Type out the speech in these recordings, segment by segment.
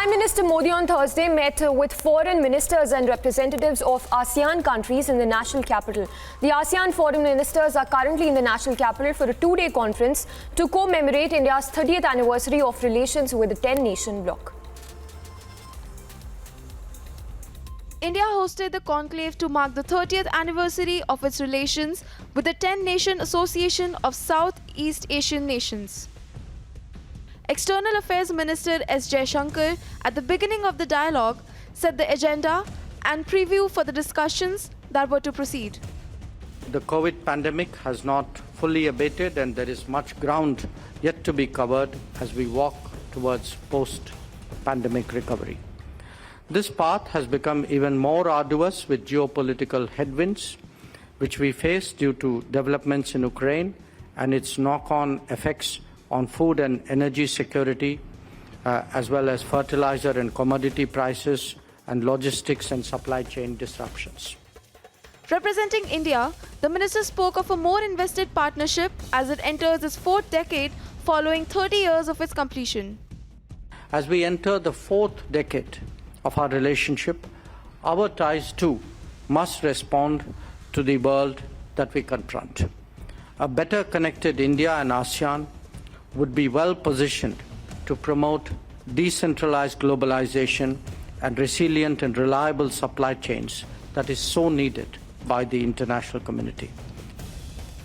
Prime Minister Modi on Thursday met with foreign ministers and representatives of ASEAN countries in the national capital. The ASEAN foreign ministers are currently in the national capital for a two-day conference to commemorate India's 30th anniversary of relations with the 10-nation bloc. India hosted the conclave to mark the 30th anniversary of its relations with the 10-nation Association of Southeast Asian Nations. External Affairs Minister S. Jaishankar, at the beginning of the dialogue, set the agenda and preview for the discussions that were to proceed. The COVID pandemic has not fully abated, and there is much ground yet to be covered as we walk towards post-pandemic recovery. This path has become even more arduous with geopolitical headwinds, which we face due to developments in Ukraine and its knock-on effects on food and energy security, as well as fertilizer and commodity prices and logistics and supply chain disruptions. Representing India, the minister spoke of a more invested partnership as it enters its fourth decade following 30 years of its completion. As we enter the fourth decade of our relationship, our ties too must respond to the world that we confront. A better connected India and ASEAN would be well positioned to promote decentralized globalization and resilient and reliable supply chains that is so needed by the international community.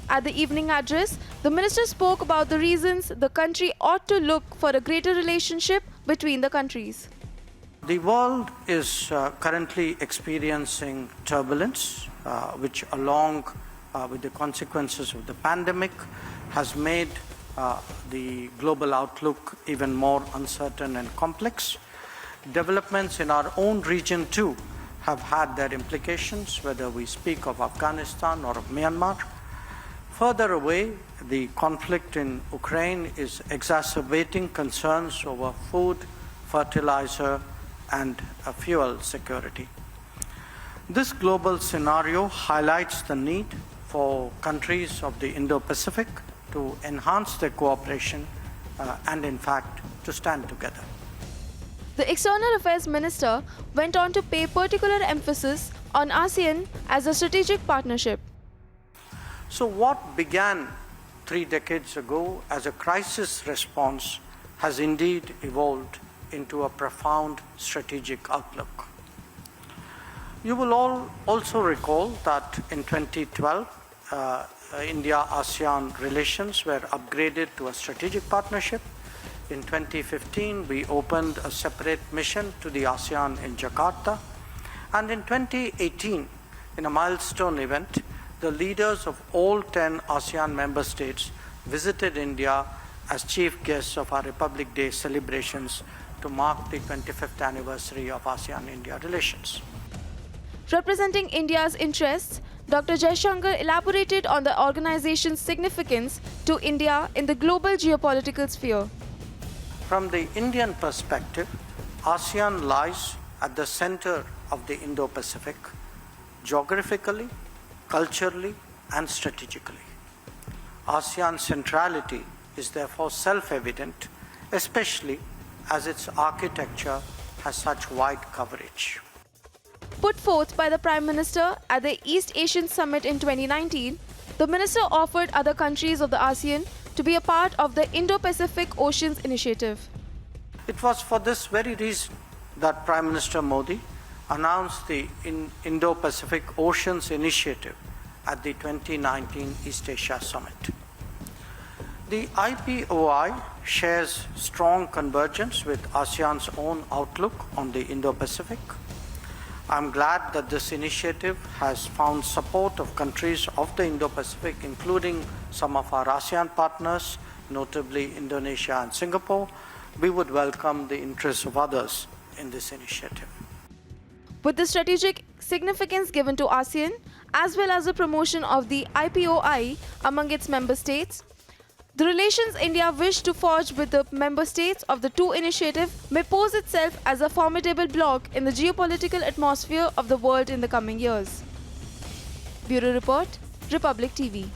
At the evening address, the minister spoke about the reasons the country ought to look for a greater relationship between the countries. The world is currently experiencing turbulence, which along with the consequences of the pandemic has made the global outlook even more uncertain and complex. Developments in our own region too have had their implications, whether we speak of Afghanistan or of Myanmar. Further away, the conflict in Ukraine is exacerbating concerns over food, fertilizer, and fuel security. This global scenario highlights the need for countries of the Indo-Pacific to enhance their cooperation and, in fact, to stand together. The External Affairs Minister went on to pay particular emphasis on ASEAN as a strategic partnership. So what began 3 decades ago as a crisis response has indeed evolved into a profound strategic outlook. You will all also recall that in 2012, India-ASEAN relations were upgraded to a strategic partnership. In 2015, we opened a separate mission to the ASEAN in Jakarta. And in 2018, in a milestone event, the leaders of all 10 ASEAN member states visited India as chief guests of our Republic Day celebrations to mark the 25th anniversary of ASEAN-India relations. Representing India's interests, Dr. Jaishankar elaborated on the organization's significance to India in the global geopolitical sphere. From the Indian perspective, ASEAN lies at the center of the Indo-Pacific, geographically, culturally, and strategically. ASEAN's centrality is therefore self-evident, especially as its architecture has such wide coverage. Put forth by the Prime Minister at the East Asian Summit in 2019, the Minister offered other countries of the ASEAN to be a part of the Indo-Pacific Oceans Initiative. It was for this very reason that Prime Minister Modi announced the Indo-Pacific Oceans Initiative at the 2019 East Asia Summit. The IPOI shares strong convergence with ASEAN's own outlook on the Indo-Pacific. I'm glad that this initiative has found support of countries of the Indo-Pacific, including some of our ASEAN partners, notably Indonesia and Singapore. We would welcome the interests of others in this initiative. With the strategic significance given to ASEAN, as well as the promotion of the IPOI among its member states, the relations India wished to forge with the member states of the two initiatives may pose itself as a formidable bloc in the geopolitical atmosphere of the world in the coming years. Bureau Report, Republic TV.